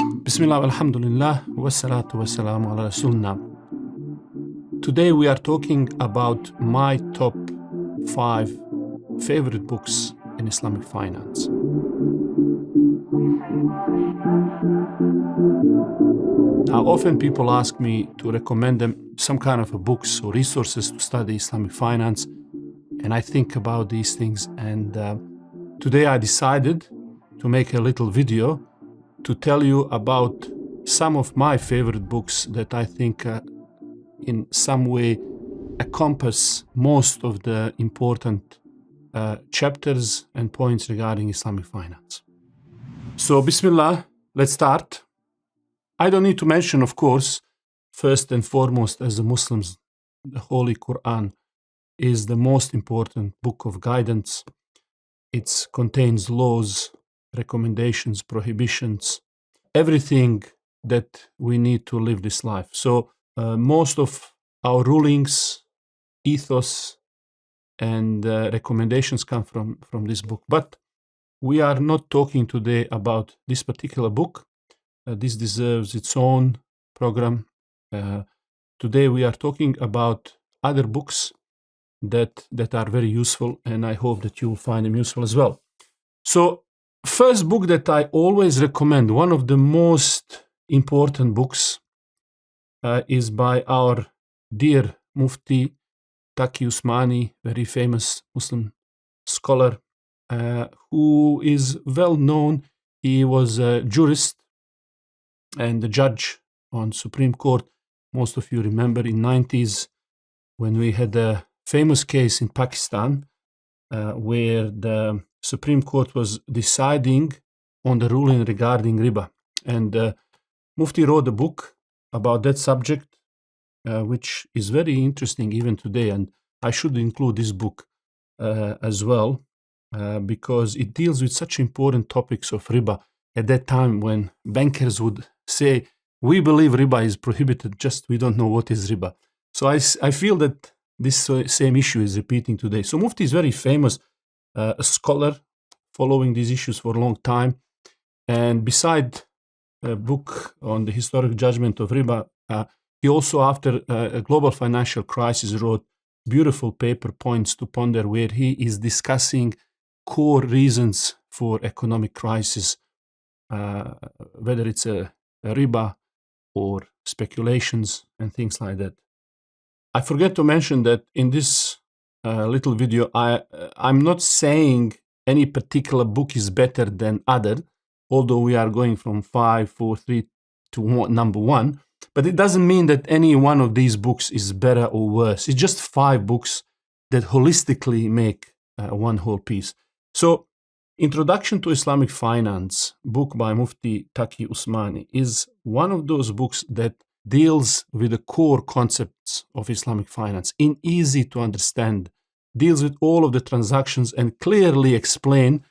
Bismillah, alhamdulillah, wassalatu wassalamu ala rasulna. Today we are talking about my top 5 favorite books in Islamic finance. Now, often people ask me to recommend them some kind of books or resources to study Islamic finance, and I think about these things. And today I decided to make a little video to tell you about some of my favorite books that I think in some way encompass most of the important chapters and points regarding Islamic finance. So, Bismillah, let's start. I don't need to mention, of course, first and foremost, as the Muslims, the Holy Quran is the most important book of guidance. It contains laws, recommendations, prohibitions, everything that we need to live this life. So most of our rulings, ethos, and recommendations come from this book. But we are not talking today about this particular book. This deserves its own program. Today we are talking about other books that are very useful, and I hope that you will find them useful as well. So, first book that I always recommend, one of the most important books, is by our dear Mufti Taqi Usmani, very famous Muslim scholar, who is well known. He was a jurist and a judge on Supreme Court. Most of you remember in 90s when we had a famous case in Pakistan where the Supreme Court was deciding on the ruling regarding riba. And Mufti wrote a book about that subject, which is very interesting even today. And I should include this book as well, because it deals with such important topics of riba at that time when bankers would say, we believe riba is prohibited, just we don't know what is riba. So I feel that this same issue is repeating today. So Mufti is very famous, a scholar following these issues for a long time. And beside a book on the historic judgment of riba, he also, after a global financial crisis, wrote beautiful paper Points to Ponder, where he is discussing core reasons for economic crisis, whether it's a riba or speculations and things like that. I forget to mention that in this little video, I'm not saying any particular book is better than other, although we are going from 5, 4, 3 to number 1. But it doesn't mean that any one of these books is better or worse. It's just 5 books that holistically make one whole piece. So, Introduction to Islamic Finance, book by Mufti Taqi Usmani, is one of those books that deals with the core concepts of Islamic finance in easy to understand, deals with all of the transactions and clearly explain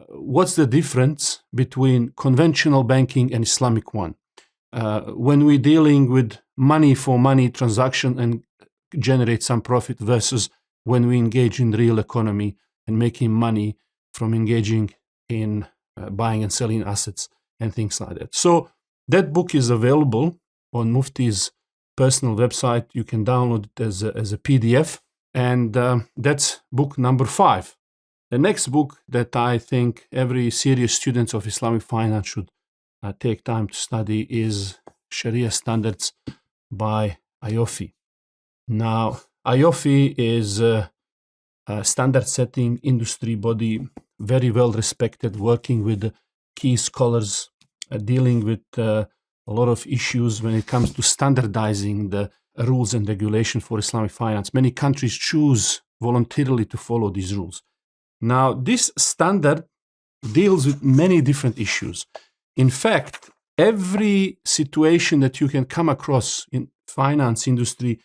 what's the difference between conventional banking and Islamic one. When we're dealing with money for money transaction and generate some profit versus when we engage in real economy and making money from engaging in buying and selling assets and things like that. So that book is available on Mufti's personal website. You can download it as a PDF, and that's book number 5. The next book that I think every serious student of Islamic finance should take time to study is Sharia Standards by Ayofi. Now, Ayofi is a standard setting industry body, very well respected, working with key scholars, dealing with a lot of issues when it comes to standardizing the rules and regulation for Islamic finance. Many countries choose voluntarily to follow these rules. Now, this standard deals with many different issues. In fact, every situation that you can come across in finance industry,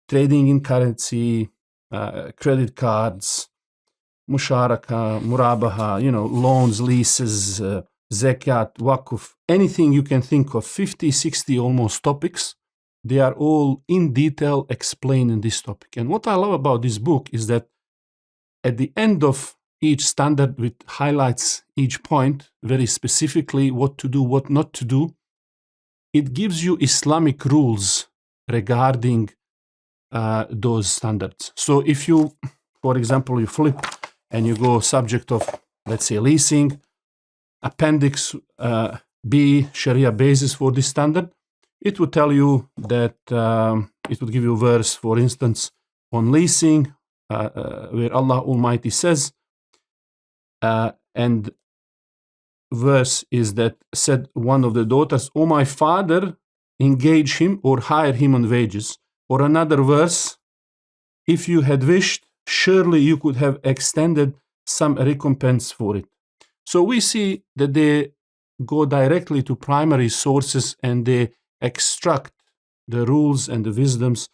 trading in currency, credit cards, musharaka, murabaha, loans, leases, zakat, waqf, anything you can think of, 50, 60 almost topics, they are all in detail explained in this topic. And what I love about this book is that at the end of each standard which highlights each point very specifically, what to do, what not to do. It gives you Islamic rules regarding those standards. So if you, for example, you flip and you go subject of, let's say, leasing, appendix B, Sharia basis for this standard, it would tell you that it would give you a verse, for instance, on leasing, where Allah Almighty says, and verse is that said one of the daughters, "O my father, engage him or hire him on wages." Or another verse, "If you had wished, surely you could have extended some recompense for it." So we see that they go directly to primary sources and they extract the rules and the wisdoms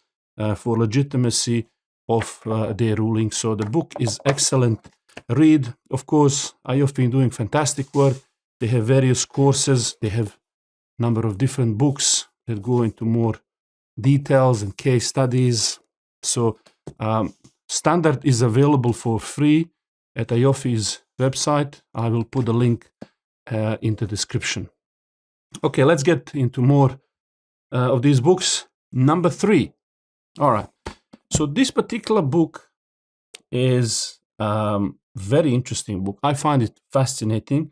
for legitimacy of their ruling. So the book is excellent read. Of course, IOF been doing fantastic work. They have various courses. They have a number of different books that go into more details and case studies. So standard is available for free at IOFI's website. I will put a link in the description. Okay, let's get into more of these books. Number 3. All right. So this particular book is very interesting book. I find it fascinating.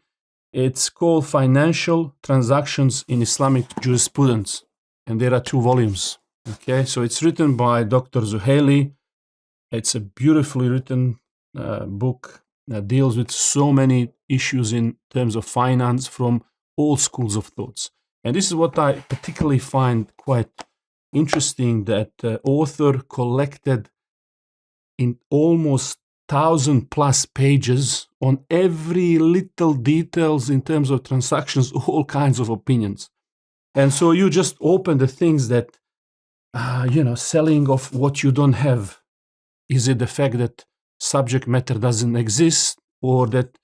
It's called Financial Transactions in Islamic Jurisprudence, and there are 2 volumes. Okay, so it's written by Dr. Zuhaili. It's a beautifully written book that deals with so many issues in terms of finance from all schools of thoughts. And this is what I particularly find quite interesting, that author collected in almost 1,000+ pages on every little details in terms of transactions, all kinds of opinions. And so you just open the things that, selling of what you don't have. Is it the fact that subject matter doesn't exist, or that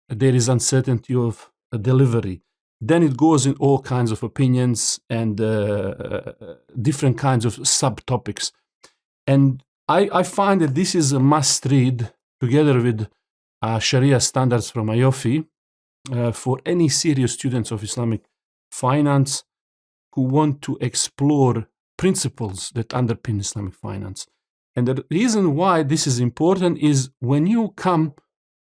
there is uncertainty of a delivery? Then it goes in all kinds of opinions and different kinds of subtopics. And I find that this is a must read together with Sharia standards from IOFI for any serious students of Islamic finance who want to explore principles that underpin Islamic finance. And the reason why this is important is when you come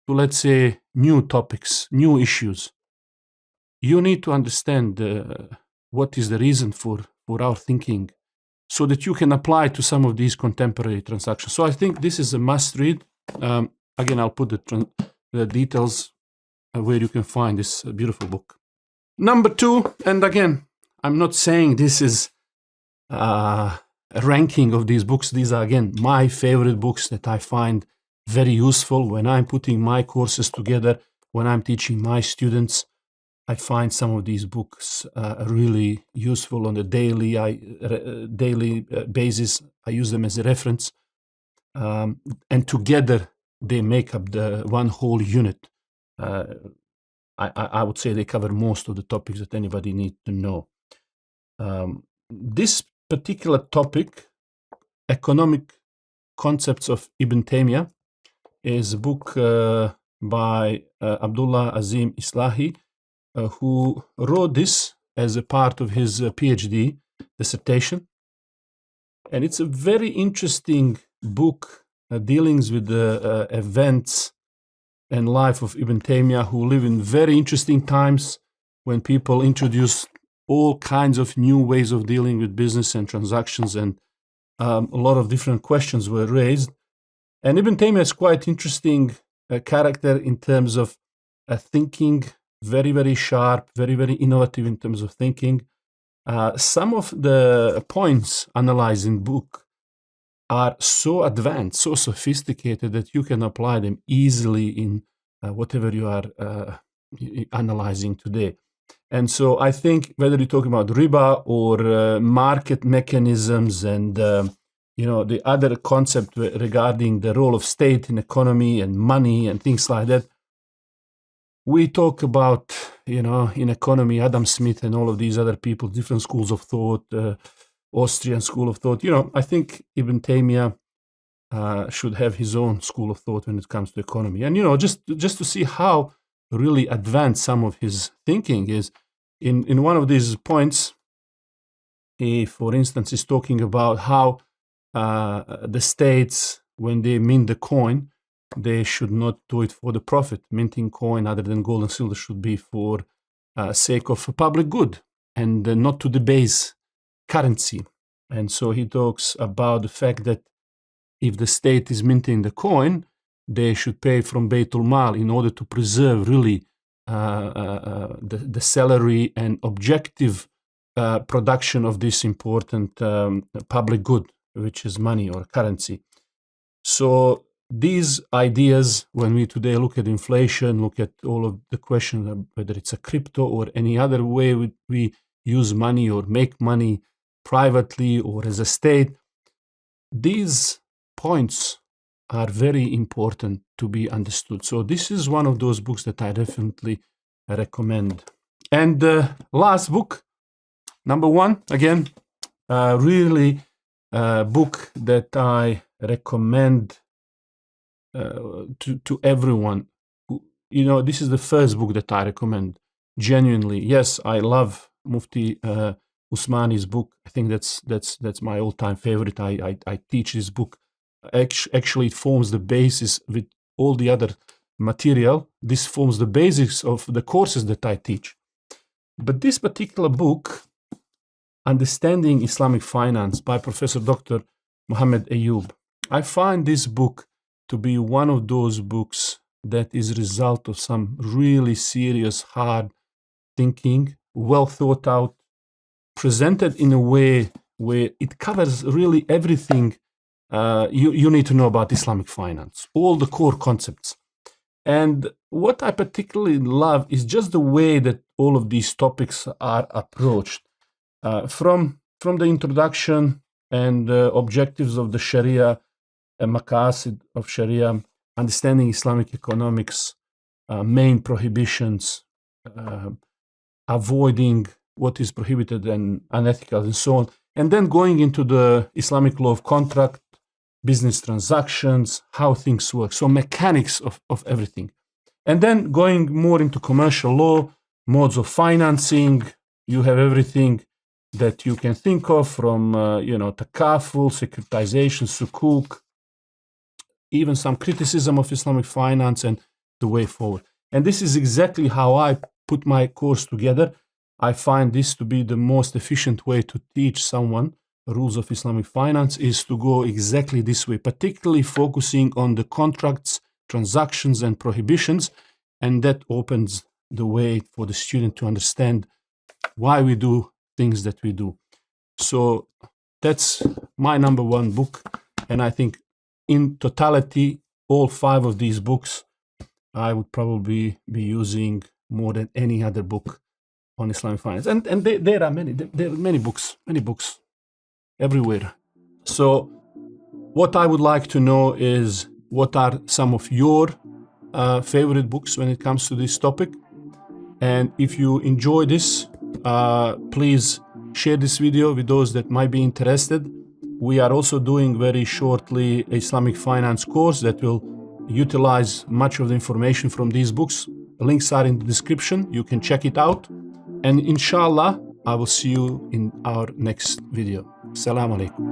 to, let's say, new topics, new issues, you need to understand what is the reason for our thinking, so that you can apply to some of these contemporary transactions. So I think this is a must read. Again, I'll put the details where you can find this beautiful book. Number 2, and again, I'm not saying this is a ranking of these books. These are, again, my favorite books that I find very useful when I'm putting my courses together, when I'm teaching my students. I find some of these books really useful on a daily basis. I use them as a reference. And together they make up the one whole unit. I would say they cover most of the topics that anybody needs to know. This particular topic, Economic Concepts of Ibn Taymiyyah, is a book by Abdullah Azim Islahi, who wrote this as a part of his PhD dissertation. And it's a very interesting book dealing with the events and life of Ibn Taymiyyah, who live in very interesting times when people introduced all kinds of new ways of dealing with business and transactions, and a lot of different questions were raised. And Ibn Taymiyyah is quite interesting character in terms of thinking, very, very sharp, very, very innovative in terms of thinking. Some of the points analyzed in book are so advanced, so sophisticated that you can apply them easily in whatever you are analyzing today. And so I think whether you're talking about riba or market mechanisms and the other concept regarding the role of state in economy and money and things like that, we talk about, in economy, Adam Smith and all of these other people, different schools of thought, Austrian school of thought. I think Ibn Taymiyyah should have his own school of thought when it comes to economy. And just to see how really advanced some of his thinking is, in one of these points, he, for instance, is talking about how the states, when they mint the coin, they should not do it for the profit. Minting coin other than gold and silver should be for sake of public good and not to debase currency. And so he talks about the fact that if the state is minting the coin, they should pay from Beitul Mal in order to preserve really the salary and objective production of this important public good, which is money or currency. So these ideas, when we today look at inflation, look at all of the questions of whether it's a crypto or any other way we use money or make money privately or as a state, these points are very important to be understood. So this is one of those books that I definitely recommend. And the last book, number one, again, really book that I recommend to everyone. This is the first book that I recommend genuinely. Yes, I love Mufti Usmani's book. I think that's my all-time favorite. I teach this book. Actually, it forms the basis with all the other material. This forms the basics of the courses that I teach. But this particular book, Understanding Islamic Finance by Professor Dr. Muhammad Ayub, I find this book to be one of those books that is a result of some really serious, hard thinking, well thought out, presented in a way where it covers really everything you need to know about Islamic finance, all the core concepts. And what I particularly love is just the way that all of these topics are approached. From the introduction and objectives of the Sharia, maqasid of Sharia, understanding Islamic economics, main prohibitions, avoiding what is prohibited and unethical and so on, and then going into the Islamic law of contract, business transactions, how things work, so mechanics of everything. And then going more into commercial law, modes of financing, you have everything that you can think of from, takaful, securitization, sukuk, even some criticism of Islamic finance and the way forward. And this is exactly how I put my course together. I find this to be the most efficient way to teach someone rules of Islamic finance is to go exactly this way, particularly focusing on the contracts, transactions, and prohibitions. And that opens the way for the student to understand why we do things that we do. So that's my number one book. And I think in totality, all 5 of these books, I would probably be using more than any other book on Islamic finance. And there are many books everywhere. So what I would like to know is what are some of your favorite books when it comes to this topic. And if you enjoy this, please share this video with those that might be interested. We are also doing very shortly an Islamic finance course that will utilize much of the information from these books. The links are in the description. You can check it out. And inshallah, I will see you in our next video. Assalamu alaikum.